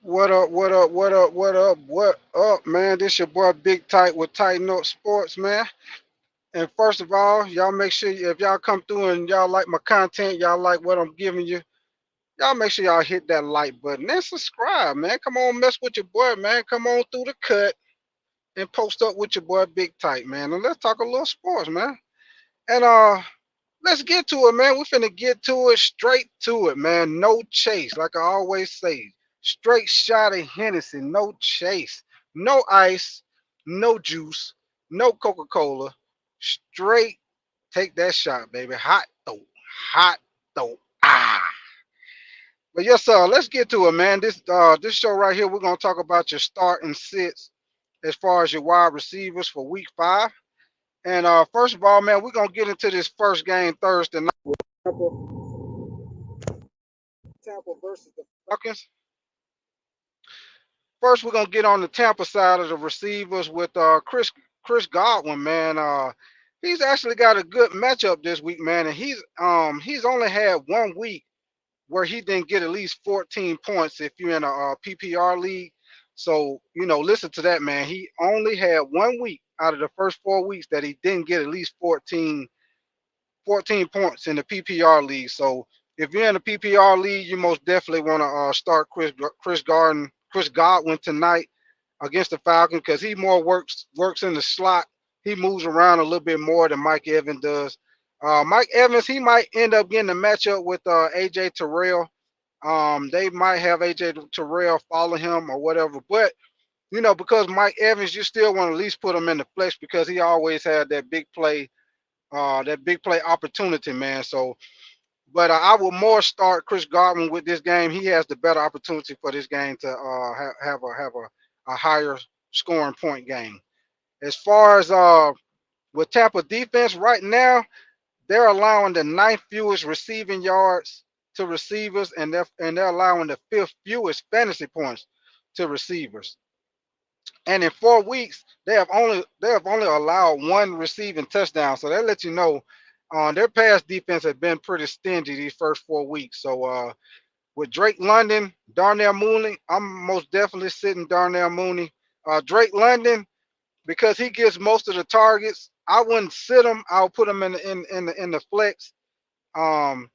What up, what up, what up, what up, what up, man? This your boy Big Tight with Tighten Up Sports, man. And first of all, y'all make sure if y'all come through and y'all like my content, y'all like what I'm giving you, y'all make sure y'all hit that like button and subscribe, man. Come on, mess with your boy, man. Come on through the cut and post up with your boy Big Tight, man. And let's talk a little sports, man. And let's get to it, man. We finna get to it, straight to it, man. No chase, like I always say. Straight shot of Hennessy, no chase, no ice, no juice, no Coca Cola. Straight take that shot, baby. Hot though. Ah. But yes, sir. Let's get to it, man. This show right here, we're gonna talk about your start and sits as far as your wide receivers for Week 5. And first of all, man, we're gonna get into this first game Thursday night with Tampa versus the Falcons. First, we're gonna get on the Tampa side of the receivers with Chris Godwin, man. He's actually got a good matchup this week, man, and he's only had 1 week where he didn't get at least 14 points if you're in a PPR league. So listen to that, man. He only had 1 week out of the first 4 weeks that he didn't get at least 14 points in the PPR league. So if you're in the PPR league, you most definitely want to start Chris Godwin tonight against the Falcons because he more works in the slot. He moves around a little bit more than Mike Evans does. Mike Evans, he might end up getting a matchup with AJ Terrell. They might have AJ Terrell follow him or whatever, but because Mike Evans, you still want to at least put him in the flex because he always had that big play opportunity, man. So, but I will more start Chris Godwin with this game. He has the better opportunity for this game to have a higher scoring point game. As far as with Tampa defense right now, they're allowing the ninth fewest receiving yards to receivers, and they're allowing the fifth fewest fantasy points to receivers. And in 4 weeks, they have only allowed one receiving touchdown. So that lets you know their pass defense has been pretty stingy these first 4 weeks. So with Drake London, Darnell Mooney, I'm most definitely sitting Darnell Mooney. Drake London, because he gets most of the targets, I wouldn't sit him. I'll put him in the flex. Um,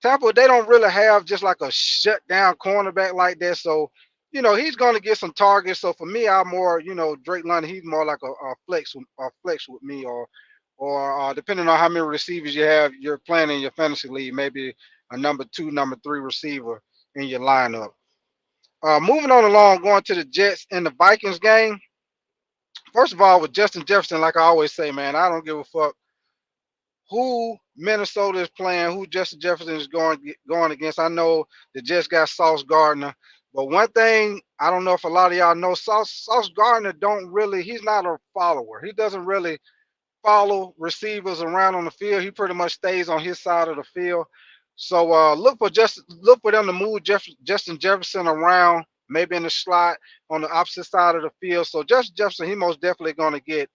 Tampa, they don't really have just like a shutdown cornerback like that. So, he's going to get some targets. So for me, I'm more, Drake London, he's more like a flex with me, or depending on how many receivers you have, you're playing in your fantasy league, maybe a number two, number three receiver in your lineup. Moving on along, going to the Jets and the Vikings game. First of all, with Justin Jefferson, like I always say, man, I don't give a fuck who Minnesota is playing, who Justin Jefferson is going against. I know the Jets got Sauce Gardner, but one thing I don't know if a lot of y'all know, Sauce Gardner don't really. He's not a follower. He doesn't really follow receivers around on the field. He pretty much stays on his side of the field. So look for them to move Justin Jefferson around, maybe in the slot on the opposite side of the field. So Justin Jefferson, he most definitely going to get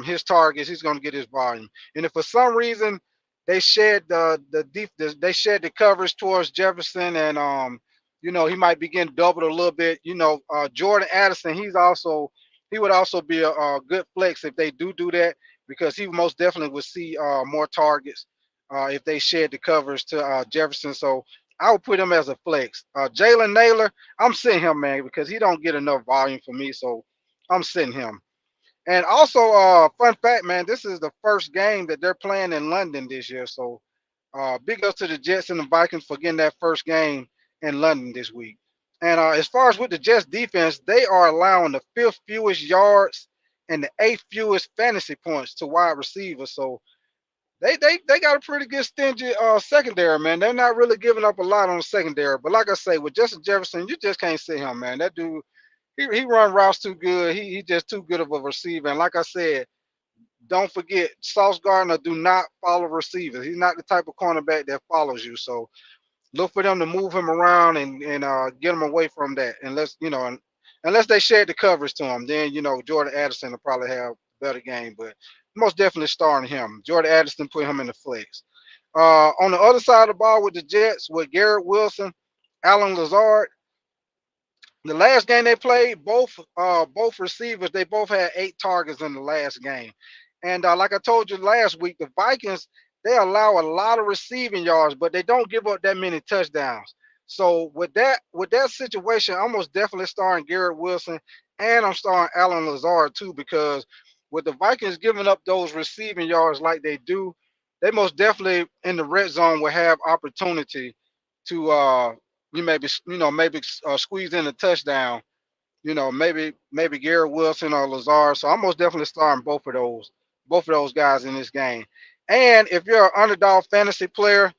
his targets. He's going to get his volume. And if for some reason they shed they shed the coverage towards Jefferson, and he might be getting doubled a little bit. Jordan Addison, he would also be a good flex if they do that because he most definitely would see more targets if they shed the coverage to Jefferson. So I would put him as a flex. Jalen Naylor, I'm sitting him, man, because he don't get enough volume for me. So I'm sitting him. And also, fun fact, man, this is the first game that they're playing in London this year. So, big ups to the Jets and the Vikings for getting that first game in London this week. And as far as with the Jets defense, they are allowing the fifth fewest yards and the eighth fewest fantasy points to wide receivers. So they got a pretty good stingy secondary, man. They're not really giving up a lot on the secondary. But like I say, with Justin Jefferson, you just can't sit him, man. That dude, he run routes too good. He just too good of a receiver. And like I said, don't forget, Sauce Gardner do not follow receivers. He's not the type of cornerback that follows you. So look for them to move him around and get him away from that. Unless they share the coverage to him, then Jordan Addison will probably have a better game. But most definitely starting him. Jordan Addison put him in the flex. On the other side of the ball with the Jets, with Garrett Wilson, Alan Lazard, The last game they played, both receivers, they both had 8 targets in the last game. And like I told you last week, the Vikings, they allow a lot of receiving yards, but they don't give up that many touchdowns. So with that situation, I'm most definitely starting Garrett Wilson, and I'm starting Alan Lazard too, because with the Vikings giving up those receiving yards like they do, they most definitely in the red zone will have opportunity to maybe squeeze in a touchdown. Maybe Garrett Wilson or Lazard. So I'm most definitely starting both of those guys in this game. And if you're an underdog fantasy player,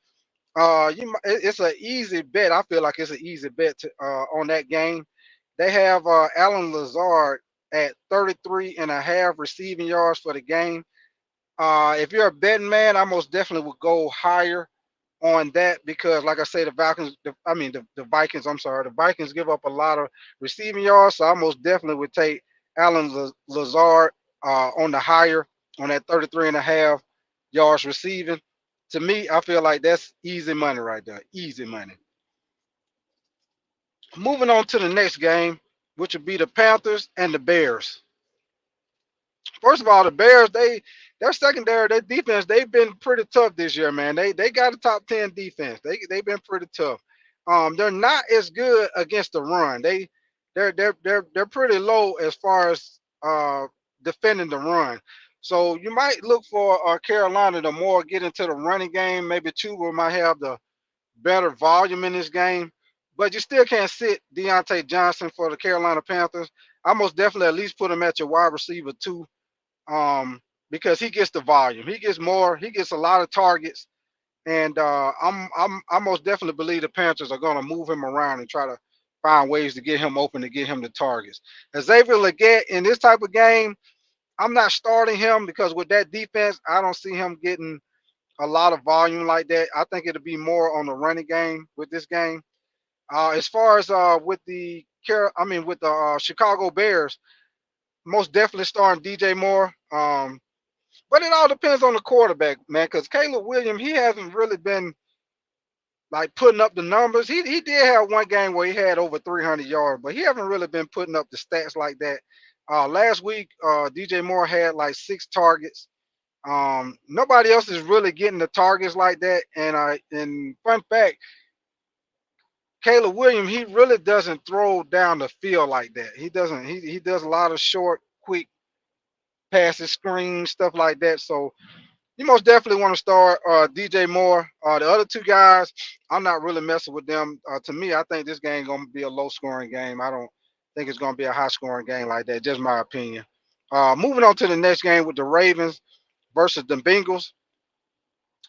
it's an easy bet. I feel like it's an easy bet on that game. They have Alan Lazard at 33 and a half receiving yards for the game. If you're a betting man, I most definitely would go higher on that because, like I say, the Vikings. I'm sorry, the Vikings give up a lot of receiving yards, so I most definitely would take Alan Lazard on the higher on that 33 and a half yards receiving. To me, I feel like that's easy money right there. Easy money. Moving on to the next game, which would be the Panthers and the Bears. First of all, the Bears, their secondary, their defense, they've been pretty tough this year, man. They got a top 10 defense. They've been pretty tough. They're not as good against the run. They're pretty low as far as defending the run. So you might look for Carolina to more get into the running game. Maybe Chuba might have the better volume in this game, but you still can't sit Deontay Johnson for the Carolina Panthers. I most definitely at least put him at your wide receiver too, because he gets the volume. He gets more. He gets a lot of targets, and I most definitely believe the Panthers are going to move him around and try to find ways to get him open to get him the targets. Xavier Leggett in this type of game, I'm not starting him because with that defense, I don't see him getting a lot of volume like that. I think it'll be more on the running game with this game. As far as with the Chicago Bears, most definitely starting DJ Moore. But it all depends on the quarterback, man, because Caleb Williams, he hasn't really been like putting up the numbers. He did have one game where he had over 300 yards, but he haven't really been putting up the stats like that. Last week, DJ Moore had like 6 targets. Nobody else is really getting the targets like that. And fun fact, Caleb Williams, he really doesn't throw down the field like that. He doesn't. He does a lot of short, quick passes, screens, stuff like that. So you most definitely want to start DJ Moore. The other 2 guys, I'm not really messing with them. To me, I think this game gonna be a low scoring game. I don't think it's gonna be a high scoring game like that. Just my opinion. Moving on to the next game with the Ravens versus the Bengals.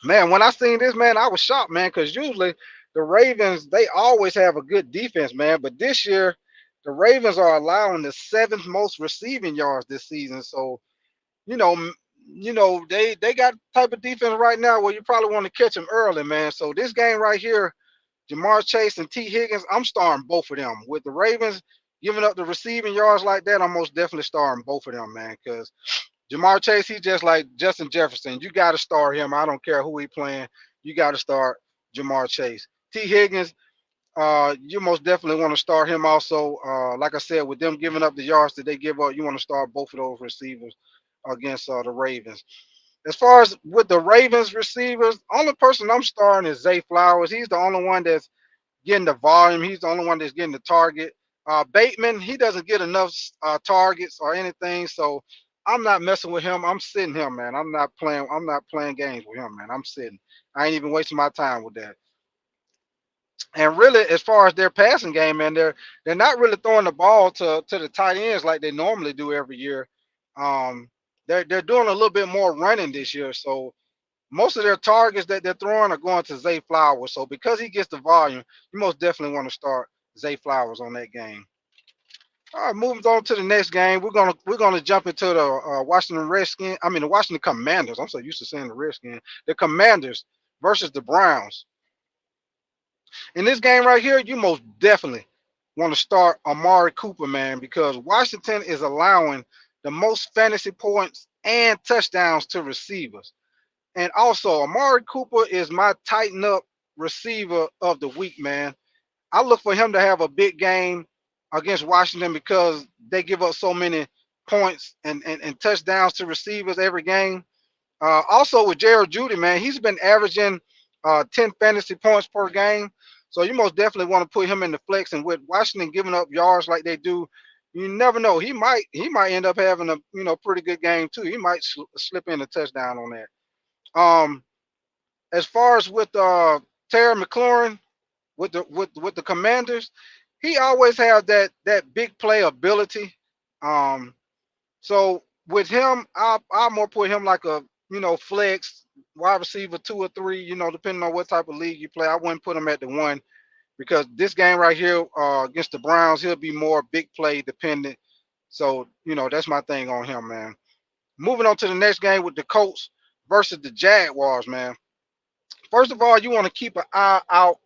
Man, when I seen this, man, I was shocked, man, because usually the Ravens they always have a good defense, man. But this year, the Ravens are allowing the 7th most receiving yards this season. So you know, they got type of defense right now where you probably want to catch them early, man. So this game right here, Jamar Chase and T. Higgins, I'm starting both of them. With the Ravens giving up the receiving yards like that, I'm most definitely starting both of them, man. Because Jamar Chase, he's just like Justin Jefferson. You got to start him. I don't care who he playing. You got to start Jamar Chase. T. Higgins, you most definitely want to start him also. Like I said, with them giving up the yards that they give up, you want to start both of those receivers against the Ravens. As far as with the Ravens receivers, only person I'm starting is Zay Flowers. He's the only one that's getting the volume. He's the only one that's getting the target. Bateman, he doesn't get enough targets or anything, so I'm not messing with him. I'm sitting him, man. I'm not playing. I'm not playing games with him, man. I'm sitting. I ain't even wasting my time with that. And really, as far as their passing game, man, they're not really throwing the ball to the tight ends like they normally do every year. Um, they're doing a little bit more running this year, so most of their targets that they're throwing are going to Zay Flowers. So because he gets the volume, you most definitely want to start Zay Flowers on that game. All right, moving on to the next game. We're gonna jump into the Washington Redskins. I mean the Washington Commanders. I'm so used to saying the Redskins. The Commanders versus the Browns. In this game right here, you most definitely want to start Amari Cooper, man, because Washington is allowing the most fantasy points and touchdowns to receivers. And also, Amari Cooper is my tighten up receiver of the week, man. I look for him to have a big game against Washington because they give up so many points and touchdowns to receivers every game. Also with Jared Judy, man, he's been averaging 10 fantasy points per game. So you most definitely want to put him in the flex. And with Washington giving up yards like they do, you never know. He might end up having a pretty good game too. He might slip in a touchdown on that. As far as with Terry McLaurin with the Commanders, he always has that big play ability. Um, so with him, I more put him like a flex wide receiver 2 or 3. Depending on what type of league you play, I wouldn't put him at the 1 because this game right here against the Browns, he'll be more big play dependent. So that's my thing on him, man. Moving on to the next game with the Colts versus the Jaguars, man. First of all, you want to keep an eye out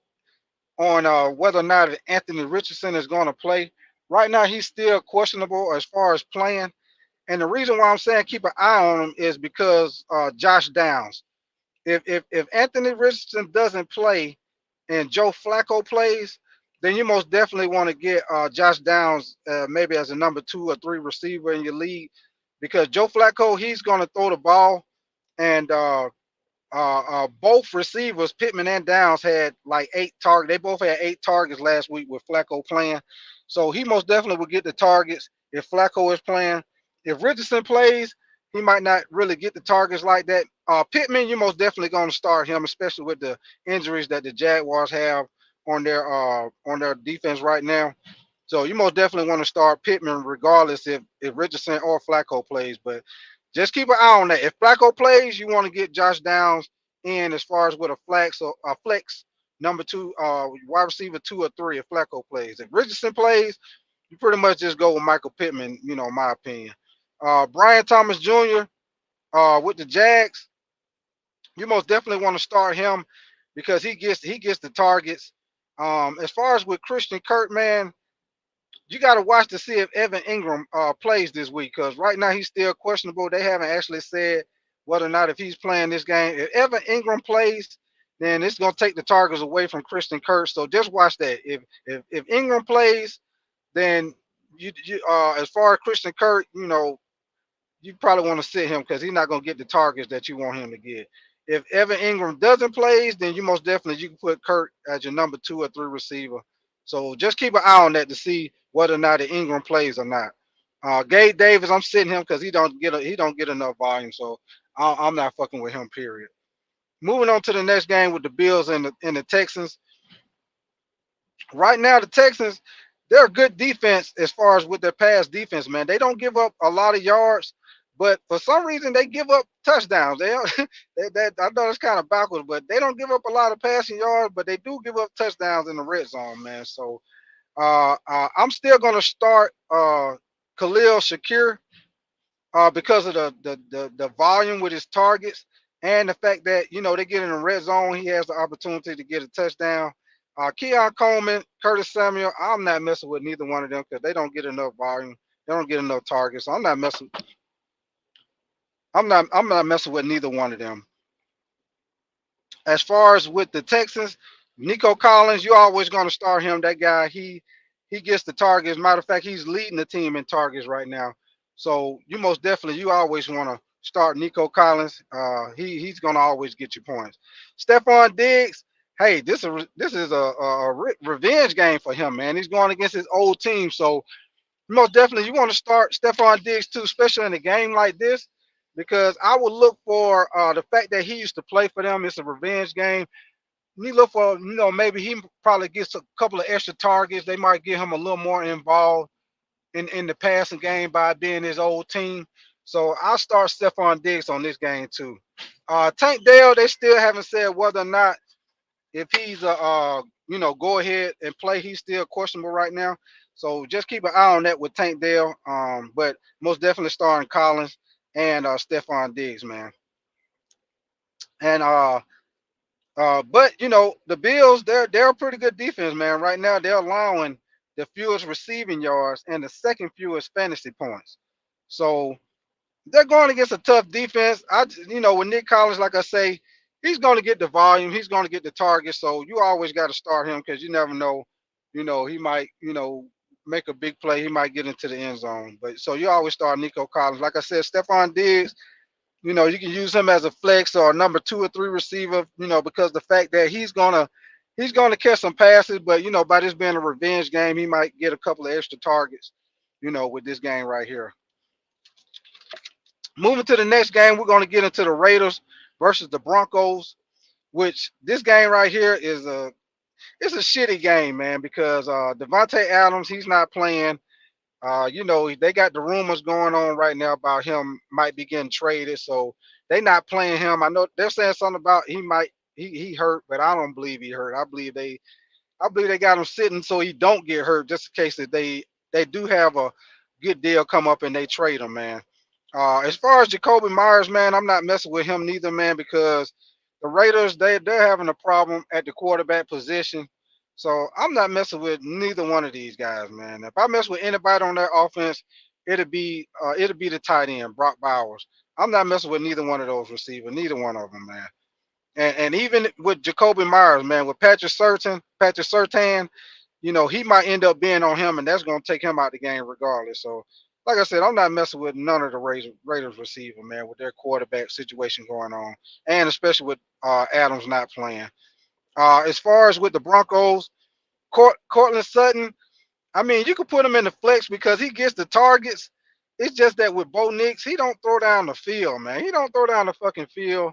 on whether or not Anthony Richardson is going to play. Right now, he's still questionable as far as playing. And the reason why I'm saying keep an eye on him is because Josh Downs. If Anthony Richardson doesn't play and Joe Flacco plays, then you most definitely want to get Josh Downs maybe as a number 2 or 3 receiver in your league because Joe Flacco he's going to throw the ball and both receivers, Pittman and Downs, had like 8 targets. They both had 8 targets last week with Flacco playing. So he most definitely will get the targets if Flacco is playing. If Richardson plays, he might not really get the targets like that. Pittman, you're most definitely going to start him, especially with the injuries that the Jaguars have on their defense right now. So you most definitely want to start Pittman regardless if Richardson or Flacco plays. But just keep an eye on that. If Flacco plays, you want to get Josh Downs in as far as with a flex number 2 wide receiver 2 or 3 if Flacco plays. If Richardson plays, you pretty much just go with Michael Pittman, in my opinion. Brian Thomas Jr. With the Jags, you most definitely want to start him because he gets the targets. As far as with Christian Kirk, man, you got to watch to see if Evan Ingram plays this week because right now he's still questionable. They haven't actually said whether or not if he's playing this game. If Evan Ingram plays, then it's going to take the targets away from Christian Kirk. So just watch that. If Ingram plays, then as far as Christian Kirk, you probably want to sit him because he's not going to get the targets that you want him to get. If Evan Ingram doesn't plays, then you most definitely you can put Kirk as your number 2 or 3 receiver. So just keep an eye on that to see whether or not the Ingram plays or not. Gabe Davis, I'm sitting him because he don't get enough volume, so I'm not fucking with him. Period. Moving on to the next game with the Bills and the Texans. Right now, the Texans, they're a good defense as far as with their pass defense, man. They don't give up a lot of yards, but for some reason they give up touchdowns. I know it's kind of backwards, but they don't give up a lot of passing yards, but they do give up touchdowns in the red zone, man. So I'm still gonna start Khalil Shakir because of the volume with his targets and the fact that they get in the red zone, he has the opportunity to get a touchdown. Keon Coleman, Curtis Samuel, I'm not messing with neither one of them because they don't get enough volume. They don't get enough targets. So I'm not messing. I'm not messing with neither one of them. As far as with the Texans, Nico Collins, you're always going to start him. That guy, he gets the targets. Matter of fact, he's leading the team in targets right now. So you always want to start Nico Collins. He's going to always get you points. Stephon Diggs, hey, this is a revenge game for him, man. He's going against his old team, so most definitely you want to start Stephon Diggs too, especially in a game like this, because I would look for the fact that he used to play for them. It's a revenge game. You look for, maybe he probably gets a couple of extra targets. They might get him a little more involved in the passing game by being his old team. So I'll start Stephon Diggs on this game too. Tank Dell, they still haven't said whether or not if he's go ahead and play. He's still questionable right now. So just keep an eye on that with Tank Dell. But most definitely starting Collins and Stephon Diggs, man. And but the Bills, they're a pretty good defense, man. Right now they're allowing the fewest receiving yards and the second fewest fantasy points. So they're going against a tough defense. With Nick Collins, like I say, he's going to get the volume. He's going to get the target. So you always got to start him because you never know. He might, make a big play. He might get into the end zone. But so you always start Nico Collins. Like I said, Stephon Diggs, you can use him as a flex or a number 2 or 3 receiver, because the fact that he's gonna catch some passes, but by this being a revenge game, he might get a couple of extra targets, with this game right here. Moving to the next game, we're gonna get into the Raiders versus the Broncos, which this game right here is a shitty game, man, because Devontae Adams, he's not playing. They got the rumors going on right now about him might be getting traded, so they not playing him. I know they're saying something about he hurt, but I don't believe he hurt. I believe they got him sitting so he don't get hurt, just in case that they do have a good deal come up and they trade him, man. As far as Jacoby Myers, man, I'm not messing with him neither, man, because the Raiders they're having a problem at the quarterback position. So I'm not messing with neither one of these guys, man. If I mess with anybody on their offense, it'll be the tight end, Brock Bowers. I'm not messing with neither one of those receivers, neither one of them, man. And even with Jacoby Myers, man, with Patrick Surtain, he might end up being on him, and that's going to take him out the game regardless. So, like I said, I'm not messing with none of the Raiders receiver, man, with their quarterback situation going on, and especially with Adams not playing. As far as with the Broncos, Cortland Sutton, I mean, you could put him in the flex because he gets the targets. It's just that with Bo Nix, he don't throw down the field, man. He don't throw down the fucking field.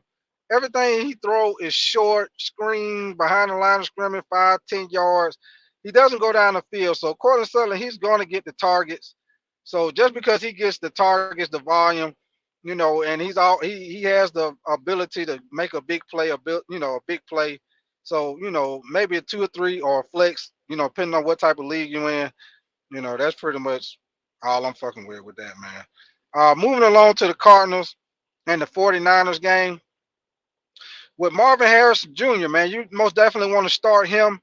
Everything he throw is short, screen, behind the line of scrimmage, 5, 10 yards. He doesn't go down the field. So Cortland Sutton, he's going to get the targets. So just because he gets the targets, the volume, and he has the ability to make a big play, a big play. So maybe a 2 or 3 or a flex, depending on what type of league you in. That's pretty much all I'm fucking with that, man. Moving along to the Cardinals and the 49ers game with Marvin Harrison Jr., man, you most definitely want to start him.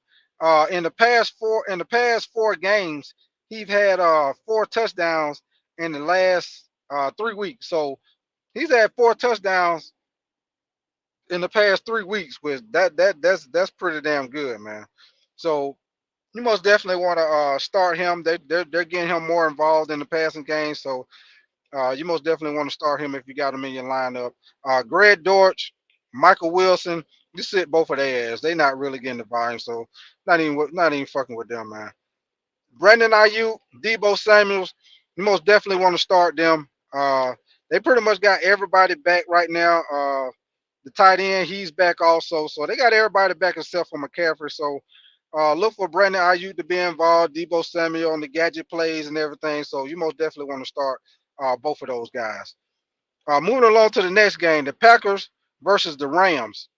In the past four games, he's had 4 touchdowns in the last 3 weeks. So he's had 4 touchdowns in the past 3 weeks, which that's pretty damn good, man. So you most definitely want to start him. They're getting him more involved in the passing game, so you most definitely want to start him if you got him in your lineup. Greg Dortch, Michael Wilson, you sit both of their ass. They not really getting the volume, so not even fucking with them, man. Brandon Ayuk, Debo Samuels, you most definitely want to start them. They pretty much got everybody back right now. The tight end, he's back also, so they got everybody back except for McCaffrey. So look for Brandon Ayuk to be involved, Debo Samuel on the gadget plays and everything. So you most definitely want to start both of those guys. Moving along to the next game, the Packers versus the Rams.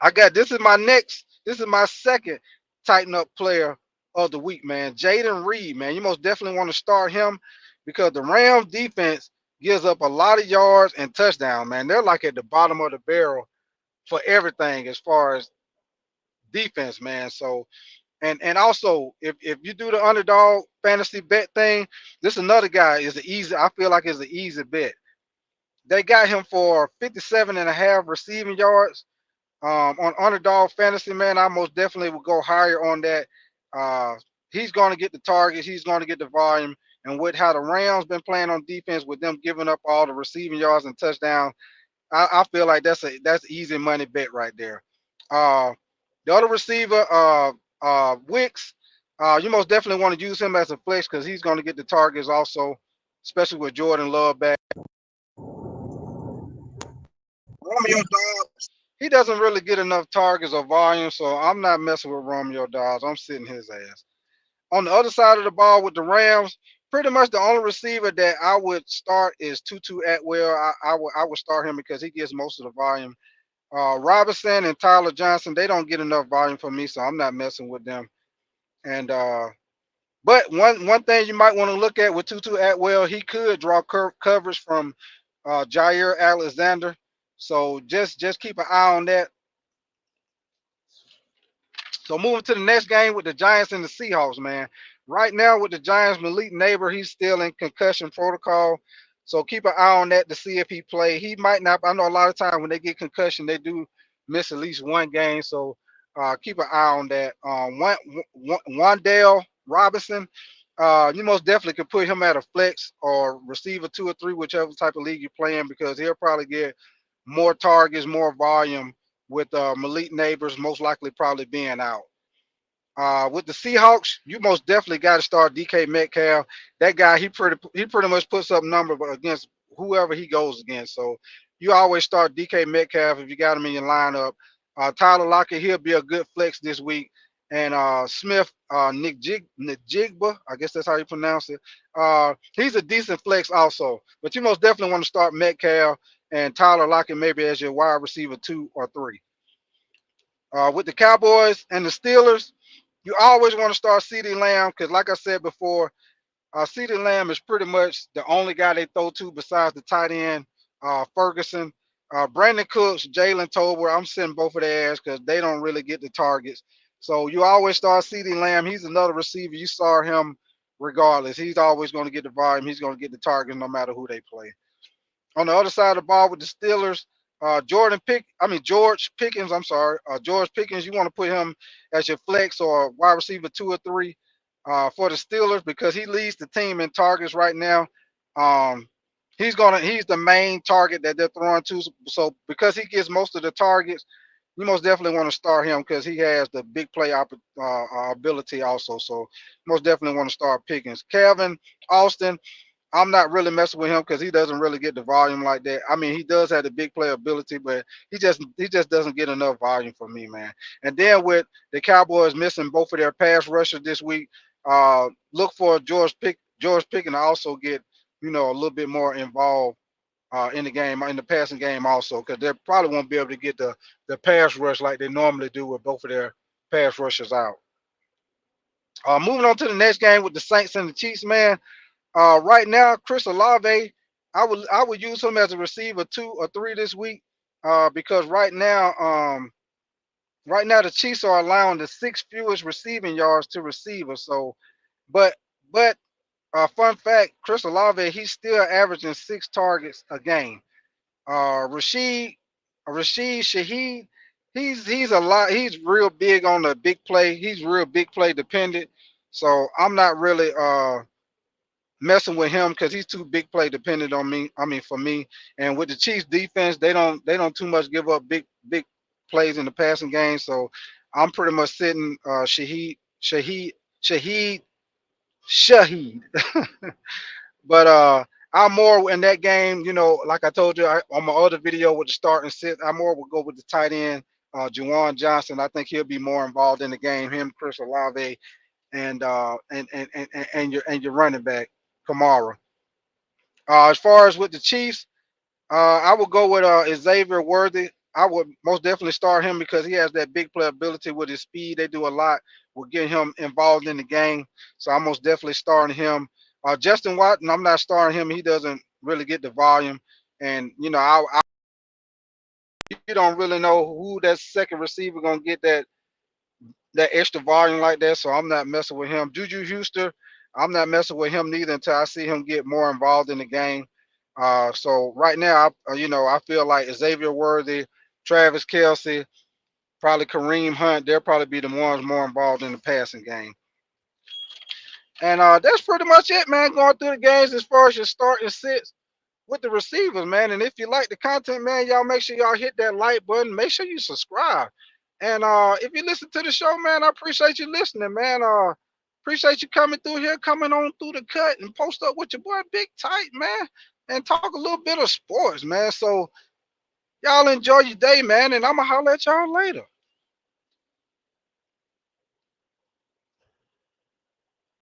I got this is my second tighten up player of the week, man. Jaden Reed, man. You most definitely want to start him because the Rams defense gives up a lot of yards and touchdowns, man. They're like at the bottom of the barrel for everything as far as defense, man. So and also if you do the underdog fantasy bet thing, this another guy is the easy. I feel like it's an easy bet. They got him for 57.5 receiving yards. On underdog fantasy, man, I most definitely would go higher on that. Uh, he's going to get the targets. He's going to get the volume. And with how the Rams been playing on defense, with them giving up all the receiving yards and touchdowns, I feel like that's easy money bet right there. Uh, the other receiver, Wicks, you most definitely want to use him as a flex because he's going to get the targets also, especially with Jordan Love back. Romeo Dobbs, he doesn't really get enough targets or volume, so I'm not messing with Romeo Dobbs. I'm sitting his ass. On the other side of the ball with the Rams, pretty much the only receiver that I would start is Tutu Atwell. I would start him because he gets most of the volume. Robinson and Tyler Johnson, they don't get enough volume for me, so I'm not messing with them. And but one thing you might want to look at with Tutu Atwell, he could draw coverage from Jair Alexander. So just keep an eye on that. So moving to the next game with the Giants and the Seahawks, man. Right now with the Giants, Malik Neighbor, he's still in concussion protocol. So keep an eye on that to see if he play. He might not. I know a lot of times when they get concussion, they do miss at least one game. So keep an eye on that. Wandale Robinson, You most definitely could put him at a flex or receiver 2 or 3, whichever type of league you're playing, because he'll probably get more targets, more volume with Malik Neighbors most likely probably being out. With the Seahawks, you most definitely got to start DK Metcalf. That guy, he pretty much puts up numbers against whoever he goes against. So you always start DK Metcalf if you got him in your lineup. Tyler Lockett, he'll be a good flex this week. And Smith, Nick Jigba, I guess that's how you pronounce it. He's a decent flex also. But you most definitely want to start Metcalf and Tyler Lockett maybe as your wide receiver 2 or 3. With the Cowboys and the Steelers, you always want to start CeeDee Lamb because, like I said before, CeeDee Lamb is pretty much the only guy they throw to besides the tight end, Ferguson. Brandon Cooks, Jalen Tolbert, I'm sending both of their ass because they don't really get the targets. So you always start CeeDee Lamb. He's another receiver. You start him regardless. He's always going to get the volume. He's going to get the targets no matter who they play. On the other side of the ball with the Steelers, George Pickens. I'm sorry, George Pickens. You want to put him as your flex or wide receiver 2 or 3 for the Steelers because he leads the team in targets right now. Um, he's the main target that they're throwing to. So because he gets most of the targets, you most definitely want to start him because he has the big play ability also. So most definitely want to start Pickens. Kevin Austin. I'm not really messing with him because he doesn't really get the volume like that. I mean, he does have the big playability, but he just doesn't get enough volume for me, man. And then with the Cowboys missing both of their pass rushers this week, look for George Pickens to also get a little bit more involved in the game in the passing game also because they probably won't be able to get the pass rush like they normally do with both of their pass rushers out. Moving on to the next game with the Saints and the Chiefs, man. Right now, Chris Olave, I would use him as a receiver 2 or 3 this week, because right now the Chiefs are allowing the 6th fewest receiving yards to receivers. So, but but fun fact, Chris Olave he's still averaging 6 targets a game. Rashid Shaheed, he's a lot. He's real big on the big play. He's real big play dependent. So I'm not really messing with him because he's too big play dependent on me. I mean, for me, and with the Chiefs defense, they don't too much give up big plays in the passing game. So I'm pretty much sitting Shaheed Shaheed. But I'm more in that game. Like I told you on my other video with the start and sit, I more will go with the tight end, Juwan Johnson. I think he'll be more involved in the game. Him, Chris Olave, and your running back Kamara. As far as with the Chiefs, I would go with Xavier Worthy. I would most definitely start him because he has that big playability with his speed. They do a lot with getting him involved in the game. So I'm most definitely starting him. Justin Watson, I'm not starting him. He doesn't really get the volume. And, you don't really know who that second receiver going to get that extra volume like that. So I'm not messing with him. Juju Houston, I'm not messing with him neither until I see him get more involved in the game. So right now, I feel like Xavier Worthy, Travis Kelsey, probably Kareem Hunt, they'll probably be the ones more involved in the passing game. And that's pretty much it, man. Going through the games as far as your start and sits with the receivers, man. And if you like the content, man, y'all make sure y'all hit that like button. Make sure you subscribe. And if you listen to the show, man, I appreciate you listening, man. Appreciate you coming through here, coming on through the cut and post up with your boy Big Tight, man, and talk a little bit of sports, man. So y'all enjoy your day, man, and I'ma holler at y'all later.